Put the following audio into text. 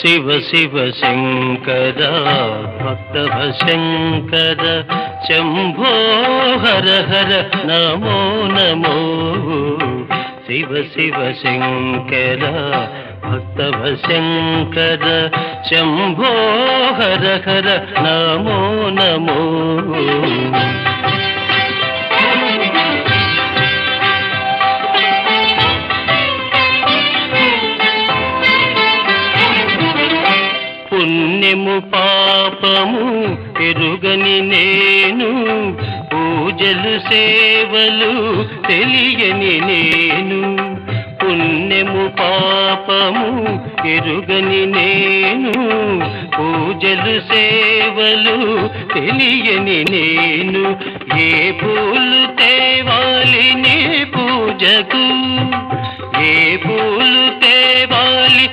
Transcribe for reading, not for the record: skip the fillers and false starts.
శివ శివ శంకర భక్తవ శంకర శంభో హర హర నమో నమో శివ శివ శంకర భక్తవ శంకర శంభో హర హర నమో నమో పుణ్యము పాపము ఎరుగని నేను పూజలు సేవలు తెలియని నేను పుణ్యము పాపము ఎరుగని నేను పూజలు సేవలు తెలియని నేను ఏ పూలు తేవాలి నీ పూజకు ఏ పూలు తేవాలి